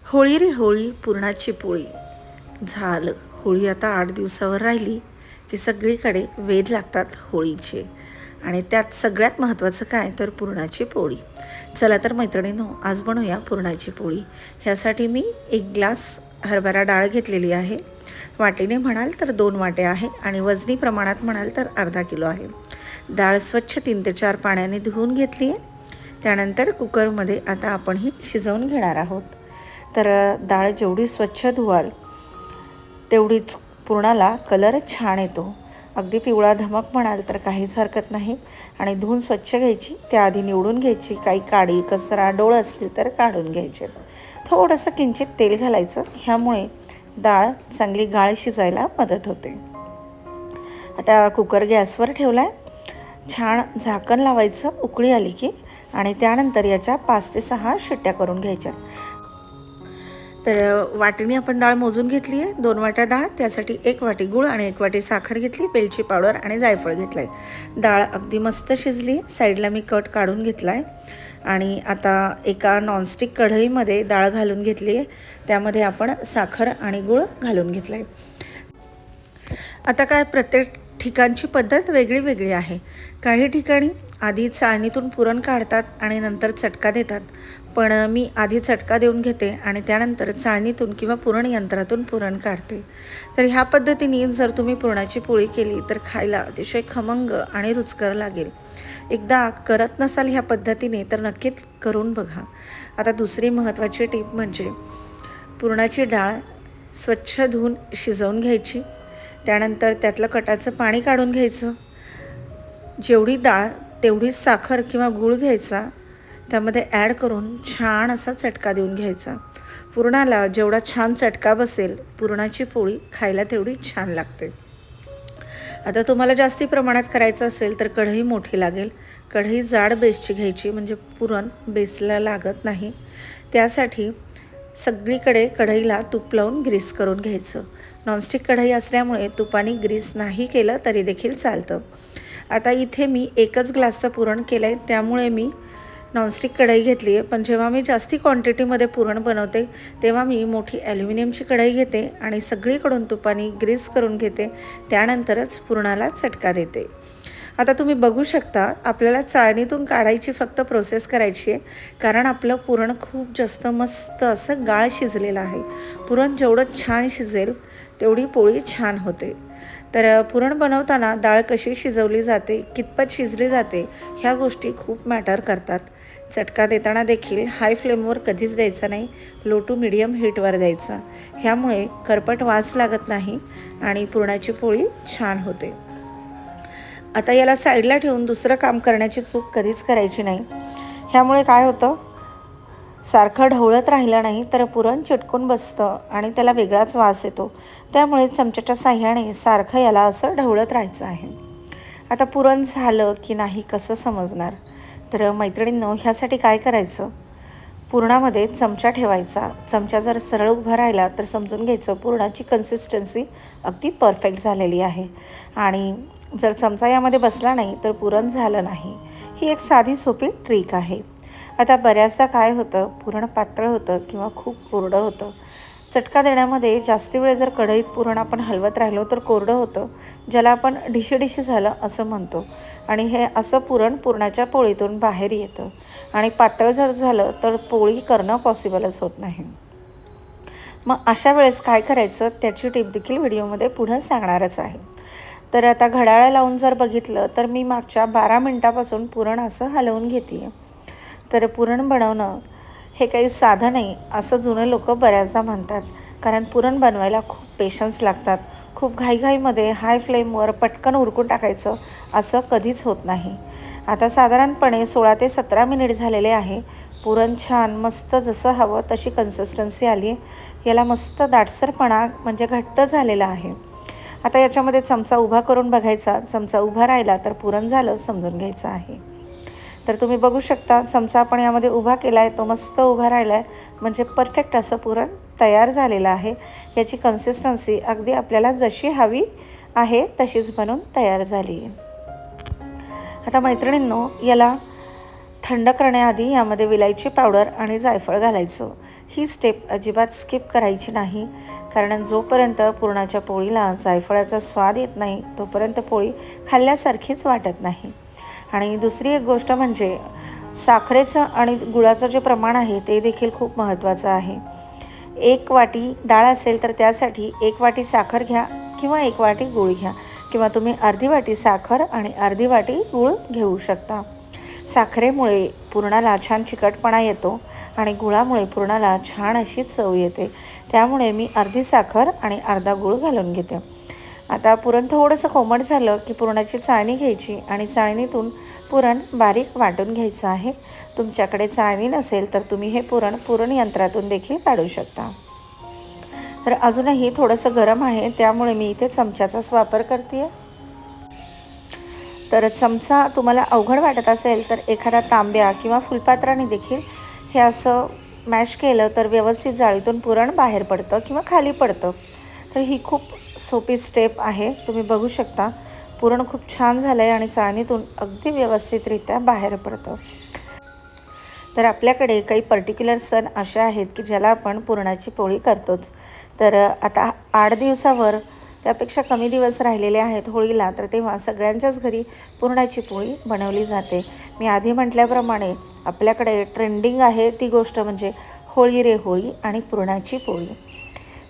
होळी रे होळी पुरणाची पोळी. झालं, होळी आता 8 दिवसावर राहिली की सगळीकडे वेध लागतात होळीचे. आणि त्यात सगळ्यात महत्त्वाचं काय तर पुरणाची पोळी. चला तर मैत्रिणींनो, आज बनवूया पुरणाची पोळी. ह्यासाठी मी 1 ग्लास हरभरा डाळ घेतलेली आहे. वाटीने म्हणाल तर 2 वाट्या आहे आणि वजनी प्रमाणात म्हणाल तर अर्धा किलो आहे. डाळ स्वच्छ 3 ते 4 पाण्याने धुवून घेतली आहे. त्यानंतर कुकरमध्ये आता आपण ही शिजवून घेणार आहोत. तर डाळ जेवढी स्वच्छ धुवाल तेवढीच पुरणाला कलर छान येतो. अगदी पिवळा धमक म्हणाल तर काहीच हरकत नाही. आणि धुवून स्वच्छ घ्यायची, त्याआधी निवडून घ्यायची. काही काडी कचरा डोळं असतील तर काढून घ्यायचे. थोडंसं किंचित तेल घालायचं, ह्यामुळे डाळ चांगली गाळ शिजायला मदत होते. आता कुकर गॅसवर ठेवला आहे. छान झाकण लावायचं उकळी आली की, आणि त्यानंतर याच्या 5 ते 6 शिट्ट्या करून घ्यायच्या. तर वाटीने आपण डाळ मोजून घेतली आहे. 2 वाट्या डाळ, त्यासाठी 1 वाटी गूळ आणि 1 वाटी साखर घेतली, वेलची पावडर आणि जायफळ घेतलं आहे. डाळ अगदी मस्त शिजली. साईडला मी कट काढून घेतला आहे. आणि आता एका नॉनस्टिक कढईमध्ये डाळ घालून घेतली आहे. त्यामध्ये आपण साखर आणि गूळ घालून घेतला आहे. आता काय, प्रत्येक ठिकाणची पद्धत वेगळी वेगळी आहे. काही ठिकाणी आधी चाळणीतून पुरण काढतात आणि नंतर चटका देतात, पण मी आधी चटका देऊन घेते आणि त्यानंतर चाळणीतून किंवा पुरण यंत्रातून पुरण काढते. तर ह्या पद्धतीने जर तुम्ही पुरणाची पोळी केली तर खायला अतिशय खमंग आणि रुचकर लागेल. एकदा करत नसाल ह्या पद्धतीने तर नक्कीच करून बघा. आता दुसरी महत्त्वाची टीप म्हणजे पुरणाची डाळ स्वच्छ धुवून शिजवून घ्यायची. त्यानंतर त्यातलं कटाचं पाणी काढून घ्यायचं. जेवढी डाळ तेवढीच साखर किंवा गूळ घ्यायचा, त्यामध्ये ॲड करून छान असा चटका देऊन घ्यायचा. पुरणाला जेवढा छान चटका बसेल, पुरणाची पोळी खायला तेवढी छान लागते. आता तुम्हाला जास्ती प्रमाणात करायचं असेल तर कढई मोठी लागेल. कढई जाड बेसची घ्यायची, म्हणजे पुरण बेसला लागत नाही. त्यासाठी सगळीकडे कढईला तूप लावून ग्रीस करून घ्यायचं. नॉनस्टिक कढई असल्यामुळे तुपाने ग्रीस नाही केलं तरी देखील चालतं. आता इथे मी 1च ग्लासचं पुरण केलं आहे, त्यामुळे मी नॉनस्टिक कढई घेतली आहे. पण जेव्हा मी जास्ती क्वांटिटीमध्ये पुरण बनवते तेव्हा मी मोठी ॲल्युमिनियमची कढई घेते आणि सगळीकडून तुपाने ग्रीस करून घेते. त्यानंतरच पुरणाला चटका देते. आता तुम्ही बघू शकता, आपल्याला चाळणीतून काढायची फक्त प्रोसेस करायची आहे, कारण आपलं पुरण खूप जास्त मस्त असं गाळ शिजलेलं आहे. पुरण जेवढं छान शिजेल तेवढी पोळी छान होते. तर पुरण बनवताना डाळ कशी शिजवली जाते, कितपत शिजली जाते, ह्या गोष्टी खूप मॅटर करतात. चटका देताना देखील हाय फ्लेमवर कधीच द्यायचा नाही, लो टू मिडियम हीटवर द्यायचा. ह्यामुळे करपट वास लागत नाही आणि पुरणाची पोळी छान होते. आता याला साईडला ठेवून दुसरं काम करण्याची चूक कधीच करायची नाही. ह्यामुळे काय होतं, सारखं ढवळत राहिलं नाही तर पुरण चिटकून बसतं आणि त्याला वेगळाच वास येतो. त्यामुळे चमच्याच्या साह्याने सारखं याला असं ढवळत राहायचं आहे. आता पुरण झालं की नाही कसं समजणार? तर मैत्रिणींनो, ह्यासाठी काय करायचं, पुरणामध्ये चमचा ठेवायचा. चमचा जर सरळ उभा राहिला तर समजून घ्यायचं पुरणाची कन्सिस्टन्सी अगदी परफेक्ट झालेली आहे. आणि जर चमचा यामध्ये बसला नाही तर पुरण झालं नाही. ही एक साधी सोपी ट्रिक आहे. आता बऱ्याचदा काय होतं, पुरण पातळ होतं किंवा खूप कोरडं होतं. चटका देण्यामध्ये जास्ती वेळ जर कढईत पुरण आपण हलवत राहिलो तर कोरडं होतं, ज्याला आपण डिशी झालं असं म्हणतो. आणि हे असं पुरण पुरणाच्या पोळीतून बाहेर येतं. आणि पातळ जर झालं तर पोळी करणं पॉसिबलच होत नाही. मग अशा वेळेस काय करायचं, त्याची टिप देखील व्हिडिओमध्ये पुढं सांगणारच आहे. तर आता घड्याळा लावून जर बघितलं तर मी मागच्या 12 मिनटापासून पुरण असं हलवून घेते आहे. तर पुरण बनवणं हे काही साधं नाही असं जुने लोक बऱ्याचदा म्हणतात, कारण पुरण बनवायला खूप पेशन्स लागतात. खूप घाईघाईमध्ये हाय फ्लेमवर पटकन उरकून टाकायचं असं कधीच होत नाही. आता साधारणपणे 16 ते 17 मिनिट झालेले आहे. पुरण छान मस्त जसं हवं तशी कन्सिस्टन्सी आली आहे. याला मस्त दाटसरपणा म्हणजे घट्ट झालेला आहे. आता याच्यामध्ये चमचा उभा करून बघायचा. चमचा उभा राहिला तर पुरण झालं समजून घ्यायचं आहे. तर तुम्ही बघू शकता, चमचा आपण यामध्ये उभा केला आहे, तो मस्त उभा राहिला आहे, म्हणजे परफेक्ट असं पुरण तयार झालेलं आहे. याची कन्सिस्टन्सी अगदी आपल्याला जशी हवी आहे तशीच बनवून तयार झाली आहे. आता मैत्रिणींनो, याला थंड करण्याआधी यामध्ये विलायची पावडर आणि जायफळ घालायचं. ही स्टेप अजिबात स्किप करायची नाही, कारण जोपर्यंत पुरणाच्या पोळीला जायफळाचा स्वाद येत नाही तोपर्यंत पोळी खाल्ल्यासारखीच वाटत नाही. आणि दुसरी एक गोष्ट म्हणजे साखरेचं आणि गुळाचं जे प्रमाण आहे ते देखील खूप महत्त्वाचं आहे. 1 वाटी डाळ असेल तर त्यासाठी 1 वाटी साखर घ्या किंवा 1 वाटी गूळ घ्या, किंवा तुम्ही अर्धी वाटी साखर आणि अर्धी वाटी गूळ घेऊ शकता. साखरेमुळे पुरणाला छान चिकटपणा येतो आणि गुळामुळे पुरणाला छान अशी चव येते. त्यामुळे मी अर्धी साखर आणि अर्धा गूळ घालून घेते. आता पुरण थोडंसं कोमट झालं की पुरणाची चाळणी घ्यायची आणि चाळणीतून पुरण बारीक वाटून घ्यायचं आहे. तुमच्याकडे चाळणी नसेल तर तुम्ही हे पुरण यंत्रातून देखील काढू शकता. तर अजूनही थोडंसं गरम आहे, त्यामुळे मी इथे चमच्याचाच वापर करते. तर चमचा तुम्हाला अवघड वाटत असेल तर एखादा तांब्या किंवा फुलपात्राने देखील हे असं मॅश केलं तर व्यवस्थित जाळीतून पुरण बाहेर पडतं किंवा खाली पडतं. तर ही खूप सोपी स्टेप आहे. तुम्ही बघू शकता पुरण खूप छान झालं आहे आणि चाळणीतून अगदी व्यवस्थितरित्या बाहेर पडतं. तर आपल्याकडे काही पर्टिक्युलर सण असे आहेत की ज्याला आपण पुरणाची पोळी करतोच. तर आता 8 दिवसावर त्यापेक्षा कमी दिवस राहिलेले आहेत होळीला, तर तेव्हा सगळ्यांच्याच घरी पुरणाची पोळी बनवली जाते. मी आधी म्हटल्याप्रमाणे आपल्याकडे ट्रेंडिंग आहे ती गोष्ट म्हणजे होळी रे होळी आणि पुरणाची पोळी.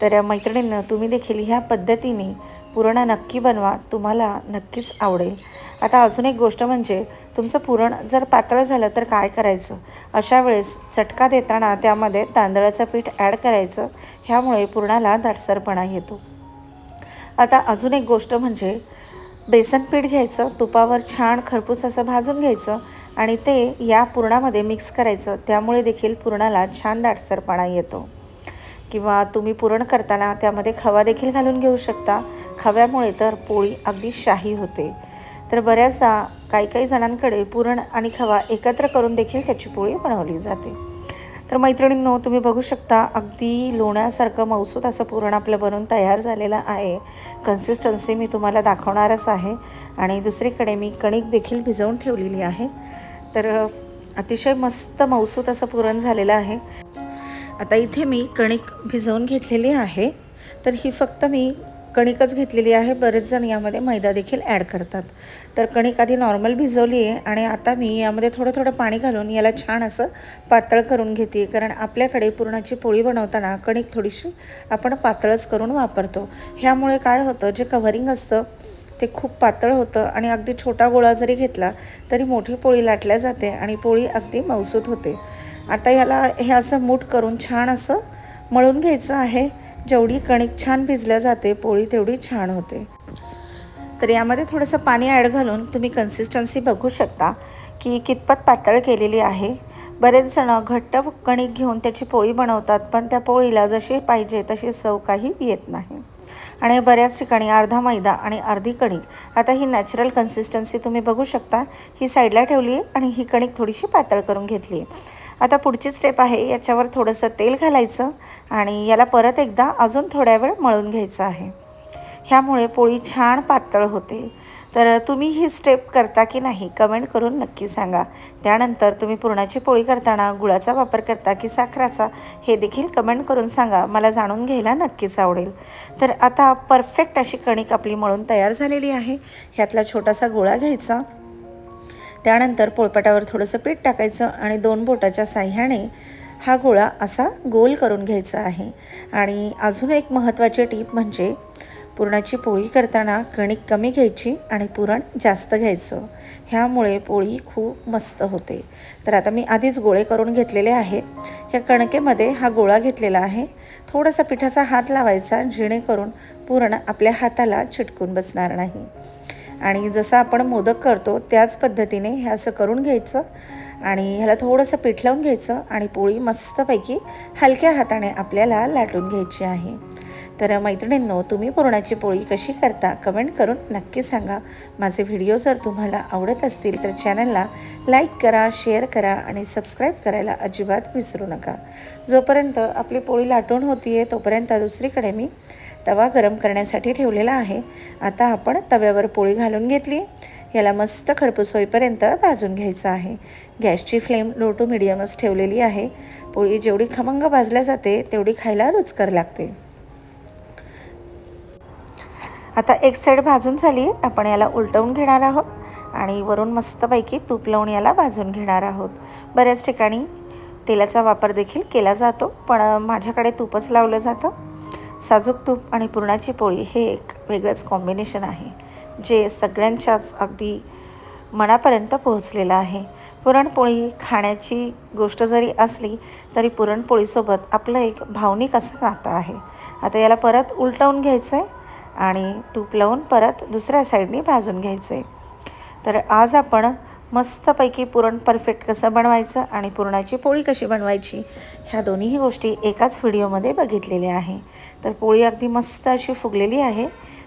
तर मैत्रिणींनो, तुम्ही देखील ह्या पद्धतीने पुरण नक्की बनवा, तुम्हाला नक्कीच आवडेल. आता अजून एक गोष्ट म्हणजे तुमचं पुरण जर पातळ झालं तर काय करायचं? अशा वेळेस चटका देताना त्यामध्ये तांदळाचं पीठ ॲड करायचं, ह्यामुळे पुरणाला दाटसरपणा येतो. आता अजून एक गोष्ट म्हणजे बेसन पीठ घ्यायचं, तुपावर छान खरपूस असं भाजून घ्यायचं आणि ते या पुरणामध्ये मिक्स करायचं, त्यामुळे देखील पुरणाला छान दाटसरपणा येतो. किंवा तुम्ही पुरण करताना त्यामध्ये खवा देखील घालून घेऊ शकता. खव्यामुळे तर पोळी अगदी शाही होते. तर बऱ्याचदा काही जणांकडे पुरण आणि खवा एकत्र करून देखील त्याची पोळी बनवली जाते. तर मैत्रिणींनो, तुम्ही बघू शकता अगदी लोण्यासारखं मऊसूत असं पुरण आपलं बनवून तयार झालेलं आहे. कन्सिस्टन्सी मी तुम्हाला दाखवणारच आहे. आणि दुसरीकडे मी कणिक देखील भिजवून ठेवलेली आहे. तर अतिशय मस्त मऊसूत असं पुरण झालेलं आहे. आता इथे मी कणिक भिजवून घेतलेली आहे. तर ही फक्त मी कणिकच घेतलेली आहे. बरेच जण यामध्ये मैदा देखील ॲड करतात. तर कणिक आधी नॉर्मल भिजवली आहे आणि आता मी यामध्ये थोडं पाणी घालून याला छान असं पातळ करून घेते. कारण आपल्याकडे पुरणाची पोळी बनवताना कणिक थोडीशी आपण पातळच करून वापरतो. ह्यामुळे काय होतं, जे कव्हरिंग असतं ते खूप पातळ होतं आणि अगदी छोटा गोळा जरी घेतला तरी मोठी पोळी लाटल्या जाते आणि पोळी अगदी मऊसूत होते. आता याला हे असं मूठ करून छान असं मळून घ्यायचं आहे. जेवढी कणिक छान भिजल्या जाते पोळी तेवढी छान होते. तर यामध्ये थोडंसं पाणी ॲड घालून तुम्ही कन्सिस्टन्सी बघू शकता की कितपत पातळ केलेली आहे. बरेच जण घट्ट कणिक घेऊन त्याची पोळी बनवतात, पण त्या पोळीला जशी पाहिजे तशी चव काही येत नाही. आणि बऱ्याच ठिकाणी अर्धा मैदा आणि अर्धी कणिक. आता ही नॅचरल कन्सिस्टन्सी तुम्ही बघू शकता. ही साईडला ठेवली आहे आणि ही कणिक थोडीशी पातळ करून घेतली आहे. आता पुढची स्टेप आहे, याच्यावर थोडंसं तेल घालायचं आणि याला परत एकदा अजून थोड्या वेळ मळून घ्यायचं आहे. ह्यामुळे पोळी छान पातळ होते. तर तुम्ही ही स्टेप करता की नाही कमेंट करून नक्की सांगा. त्यानंतर तुम्ही पुरणाची पोळी करताना गुळाचा वापर करता की साखराचा हे देखील कमेंट करून सांगा. मला जाणून घ्यायला नक्कीच आवडेल. तर आता परफेक्ट अशी कणिक आपली मळून तयार झालेली आहे. ह्यातला छोटासा गोळा घ्यायचा. त्यानंतर पोळपाटावर थोडंसं पीठ टाकायचं आणि 2 बोटाच्या साह्याने हा गोळा असा गोल करून घ्यायचा आहे. आणि अजून एक महत्त्वाची टीप म्हणजे पुरणाची पोळी करताना कणिक कमी घ्यायची आणि पुरण जास्त घ्यायचं. ह्यामुळे पोळी खूप मस्त होते. तर आता मी आधीच गोळे करून घेतलेले आहे. ह्या कणकेमध्ये हा गोळा घेतलेला आहे. थोडासा पिठाचा हात लावायचा जेणेकरून पुरण आपल्या हाताला चिटकून बसणार नाही. आणि जसं आपण मोदक करतो त्याच पद्धतीने हे असं करून घ्यायचं आणि ह्याला थोडंसं पीठ लावून घ्यायचं आणि पोळी मस्तपैकी हलक्या हाताने आपल्याला लाटून घ्यायची आहे. तर मैत्रिणींनो, तुम्ही पुरणाची पोळी कशी करता कमेंट करून नक्की सांगा. माझे व्हिडिओ जर तुम्हाला आवडत असतील तर चॅनलला लाईक करा, शेअर करा आणि सबस्क्राईब करायला अजिबात विसरू नका. जोपर्यंत आपली पोळी लाटून होती आहे तोपर्यंत दुसरीकडे मी तवा गरम करण्यासाठी ठेवलेला आहे. आता आपण तव्यावर पोळी घालून घेतली. याला मस्त खरपूस होईपर्यंत भाजून घ्यायचं आहे. गॅसची फ्लेम लो टू मिडियमच ठेवलेली आहे. पोळी जेवढी खमंग भाजल्या जाते तेवढी खायला रुचकर लागते. आता एक साईड भाजून झाली, आपण याला उलटवून घेणार आहोत आणि वरून मस्तपैकी तूप लावून याला भाजून घेणार आहोत. बऱ्याच ठिकाणी तेलाचा वापर देखील केला जातो, पण माझ्याकडे तूपच लावलं जातं. साजूक तूप आणि पुरणाची पोळी हे एक वेगळंच कॉम्बिनेशन आहे, जे सगळ्यांच्याच अगदी मनापर्यंत पोहोचलेलं आहे. पुरणपोळी खाण्याची गोष्ट जरी असली तरी पुरणपोळीसोबत आपलं एक भावनिक असं नातं आहे. आता याला परत उलटवून घ्यायचं आहे आणि तूप लावून परत दुसऱ्या साईडने भाजून घ्यायचं आहे. तर आज आपण मस्तपैकी पुरण परफेक्ट कसं बनवायचं आणि पुरणाची पोळी कशी बनवायची ह्या दोन्ही गोष्टी एकाच व्हिडिओमध्ये बघितलेल्या आहे. तर पोळी अगदी मस्त अशी फुगलेली आहे.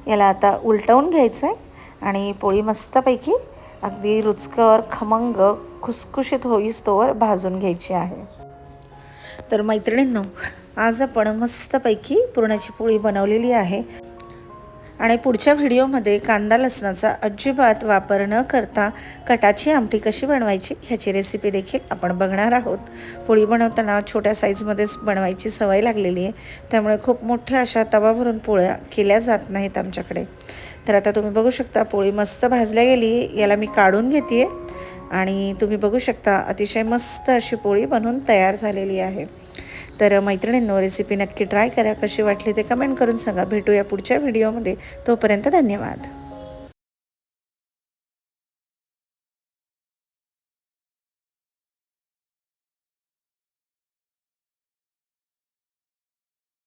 याला आता उलटवून घ्यायचं आहे आणि पोळी मस्तपैकी अगदी रुचकर खमंग खुसखुशीत होईस्तोवर भाजून घ्यायची आहे. तर मैत्रिणींनो, आज आपण मस्तपैकी पुरणाची पोळी बनवलेली आहे आणि पुढच्या व्हिडिओमध्ये कांदा लसणाचा अजिबात वापर न करता कटाची आमटी कशी बनवायची ह्याची रेसिपी देखील आपण बघणार आहोत. पोळी बनवताना छोट्या साईजमध्येच बनवायची सवय लागलेली आहे, त्यामुळे खूप मोठ्या अशा तवा भरून पोळ्या केल्या जात नाहीत आमच्याकडे. तर आता तुम्ही बघू शकता पोळी मस्त भाजल्या गेली. याला मी काढून घेते आहे आणि तुम्ही बघू शकता अतिशय मस्त अशी पोळी बनवून तयार झालेली आहे. तर मैत्रिणींनो, रेसिपी नक्की ट्राय करा. कशी वाटली ते कमेंट करून सांगा. भेटूया पुढच्या व्हिडिओमध्ये. तोपर्यंत धन्यवाद.